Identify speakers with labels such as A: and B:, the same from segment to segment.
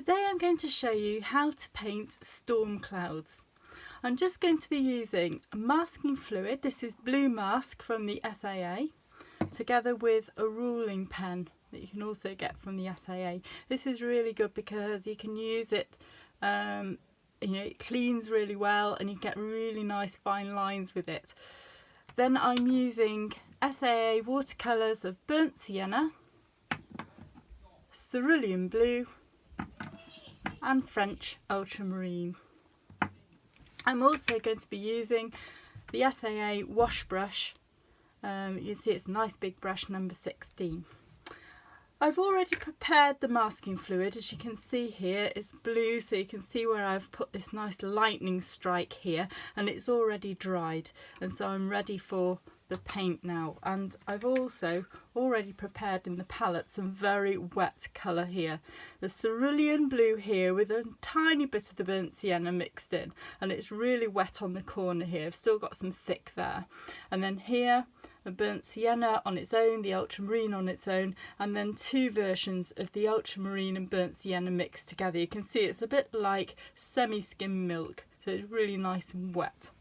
A: Today I'm going to show you how to paint storm clouds. I'm just going to be using a masking fluid. This is blue mask from the SAA, together with a ruling pen that you can also get from the SAA. This is really good because you can use it, it cleans really well and you get really nice fine lines with it. Then I'm using SAA watercolours of burnt sienna, cerulean blue and French ultramarine. I'm also going to be using the SAA wash brush. You see it's a nice big brush, number 16. I've already prepared the masking fluid. As you can see here, it's blue, so you can see where I've put this nice lightning strike here, and it's already dried, and so I'm ready for the paint now. And I've also already prepared in the palette some very wet colour here. The cerulean blue here with a tiny bit of the burnt sienna mixed in, and it's really wet on the corner here. I've still got some thick there. And then here, a burnt sienna on its own, the ultramarine on its own, and then two versions of the ultramarine and burnt sienna mixed together. You can see it's a bit like semi-skim milk, so it's really nice and wet.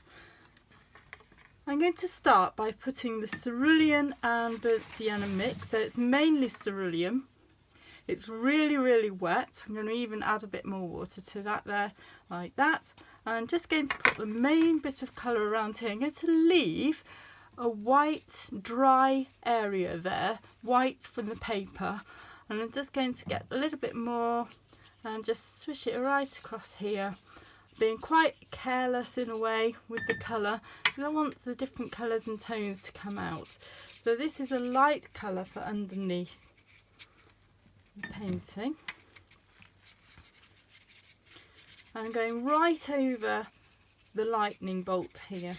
A: I'm going to start by putting the cerulean and burnt sienna mix, so it's mainly cerulean. It's really wet. I'm going to even add a bit more water to that there, like that. I'm just going to put the main bit of colour around here. I'm going to leave a white dry area there, white from the paper, and I'm just going to get a little bit more and just swish it right across here, being quite careless in a way with the colour because I want the different colours and tones to come out. So this is a light colour for underneath the painting. I'm going right over the lightning bolt here.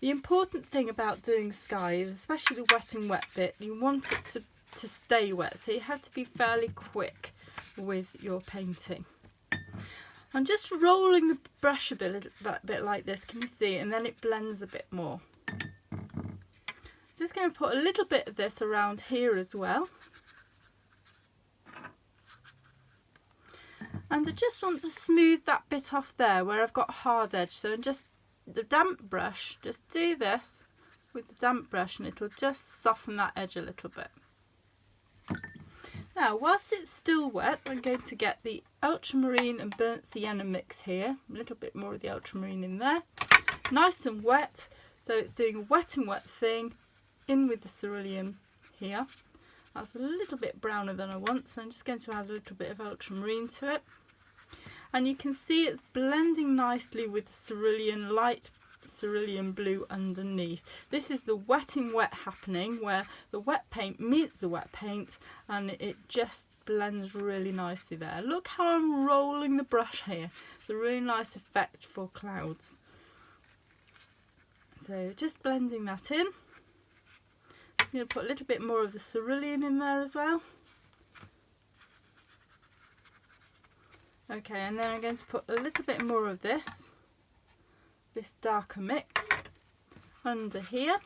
A: The important thing about doing skies, especially the wet and wet bit, you want it to stay wet, so you have to be fairly quick with your painting. I'm just rolling the brush a bit like this, can you see? And then it blends a bit more. Just going to put a little bit of this around here as well. And I just want to smooth that bit off there where I've got hard edge. So just the damp brush, just do this with the damp brush and it'll just soften that edge a little bit. Now, whilst it's still wet, I'm going to get the ultramarine and burnt sienna mix here. A little bit more of the ultramarine in there. Nice and wet, so it's doing a wet and wet thing. In with the cerulean here. That's a little bit browner than I want, so I'm just going to add a little bit of ultramarine to it. And you can see it's blending nicely with the cerulean, light cerulean blue underneath. This is the wetting wet happening, where the wet paint meets the wet paint and it just blends really nicely there. Look how I'm rolling the brush here. It's a really nice effect for clouds. So just blending that in. I'm going to put a little bit more of the cerulean in there as well. Okay, and then I'm going to put a little bit more of this darker mix under here.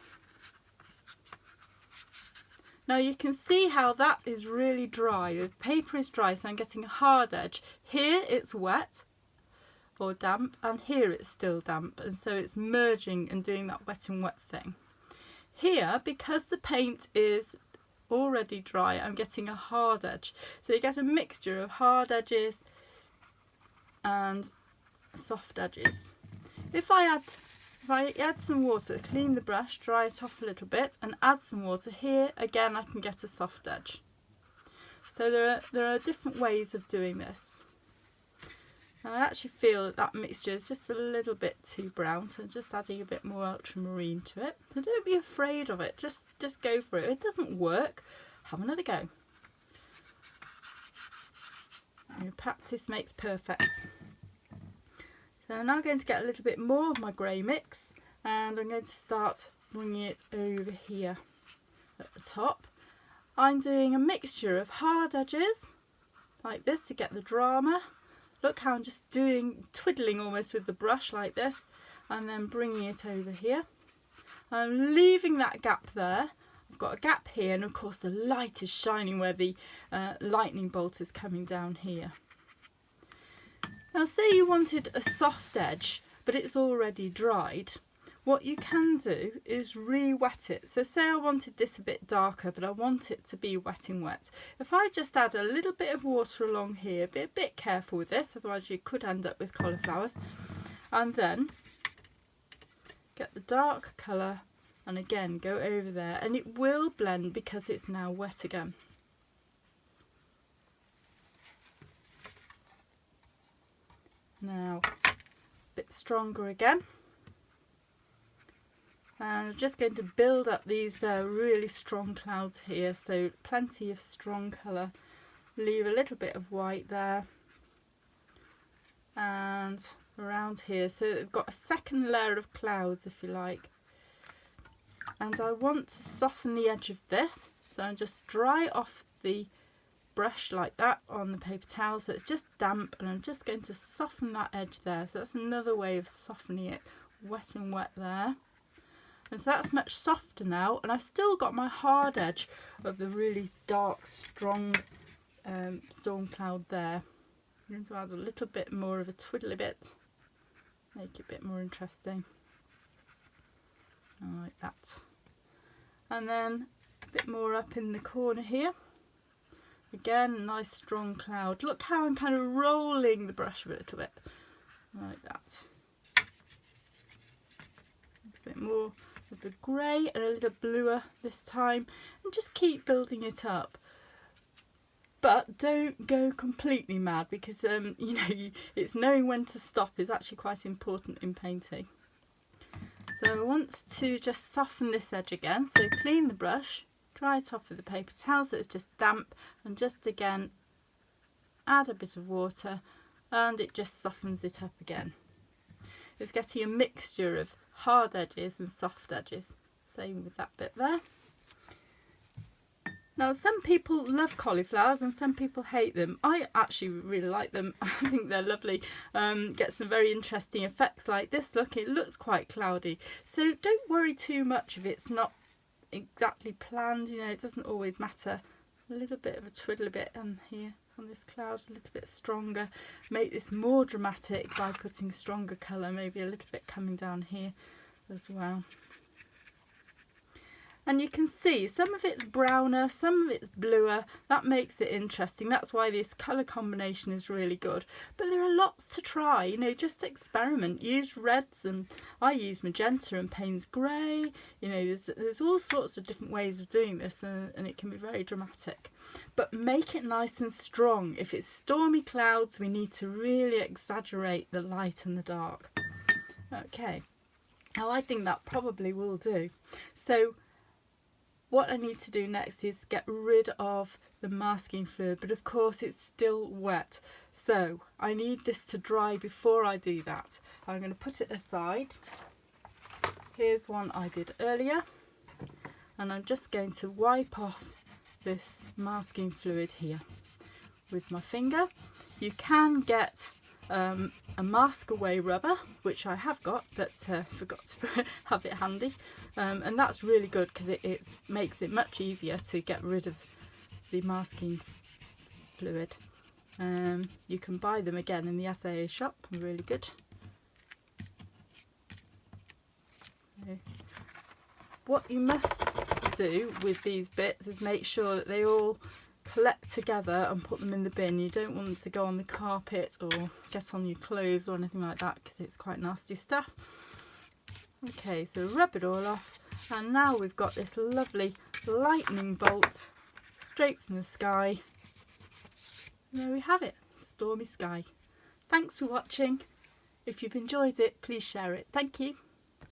A: Now you can see how that is really dry. The paper is dry, so I'm getting a hard edge. Here it's wet or damp, and here it's still damp, and so it's merging and doing that wet and wet thing. Here, because the paint is already dry, I'm getting a hard edge. So you get a mixture of hard edges and soft edges. If I add some water, clean the brush, dry it off a little bit, and add some water here, again I can get a soft edge. So there are different ways of doing this. Now I actually feel that mixture is just a little bit too brown, so just adding a bit more ultramarine to it. So don't be afraid of it, just go for it. If it doesn't work, have another go. And practice makes perfect. So I'm now going to get a little bit more of my grey mix, and I'm going to start bringing it over here at the top. I'm doing a mixture of hard edges like this to get the drama. Look how I'm just twiddling almost with the brush like this, and then bringing it over here. I'm leaving that gap there, I've got a gap here, and of course the light is shining where the lightning bolt is coming down here. Now say you wanted a soft edge but it's already dried. What you can do is re-wet it. So say I wanted this a bit darker but I want it to be wetting wet. If I just add a little bit of water along here, be a bit careful with this, otherwise you could end up with cauliflowers, and then get the dark colour and again go over there, and it will blend because it's now wet again. Now a bit stronger again, and I'm just going to build up these really strong clouds here, so plenty of strong colour. Leave a little bit of white there and around here, so they've got a second layer of clouds if you like. And I want to soften the edge of this, so I just dry off the brush like that on the paper towel so it's just damp, and I'm just going to soften that edge there. So that's another way of softening it, wet and wet there. And so that's much softer now, and I've still got my hard edge of the really dark strong storm cloud there. I'm going to add a little bit more of a twiddly bit, make it a bit more interesting, like that. And then a bit more up in the corner here. Again, nice strong cloud. Look how I'm kind of rolling the brush a little bit, like that. A bit more of the grey and a little bluer this time, and just keep building it up. But don't go completely mad, because you know, it's knowing when to stop is actually quite important in painting. So I want to just soften this edge again, so clean the brush, dry it off with the paper towel so it's just damp, and just again add a bit of water and it just softens it up again. It's getting a mixture of hard edges and soft edges. Same with that bit there. Now some people love cauliflowers and some people hate them. I actually really like them. I think they're lovely. Get some very interesting effects like this. Look, it looks quite cloudy. So don't worry too much if it's not exactly planned. You know, it doesn't always matter. A little bit of a twiddle bit on here on this cloud, a little bit stronger. Make this more dramatic by putting stronger colour, maybe a little bit coming down here as well. And you can see some of it's browner, some of it's bluer. That makes it interesting. That's why this colour combination is really good. But there are lots to try, you know, just experiment. Use reds, and I use magenta and Payne's grey. You know, there's all sorts of different ways of doing this, and it can be very dramatic. But make it nice and strong. If it's stormy clouds, we need to really exaggerate the light and the dark. Okay, now I think that probably will do. So what I need to do next is get rid of the masking fluid, but of course it's still wet, so I need this to dry before I do that. I'm going to put it aside. Here's one I did earlier, and I'm just going to wipe off this masking fluid here with my finger. You can get a mask away rubber, which I have got, but forgot to have it handy, and that's really good because it makes it much easier to get rid of the masking fluid. You can buy them again in the SAA shop, they're really good. Okay. What you must do with these bits is make sure that they all collect together and put them in the bin. You don't want them to go on the carpet or get on your clothes or anything like that, because it's quite nasty stuff. Okay, so rub it all off, and now we've got this lovely lightning bolt straight from the sky. And there we have it, stormy sky. Thanks for watching. If you've enjoyed it, please share it. Thank you.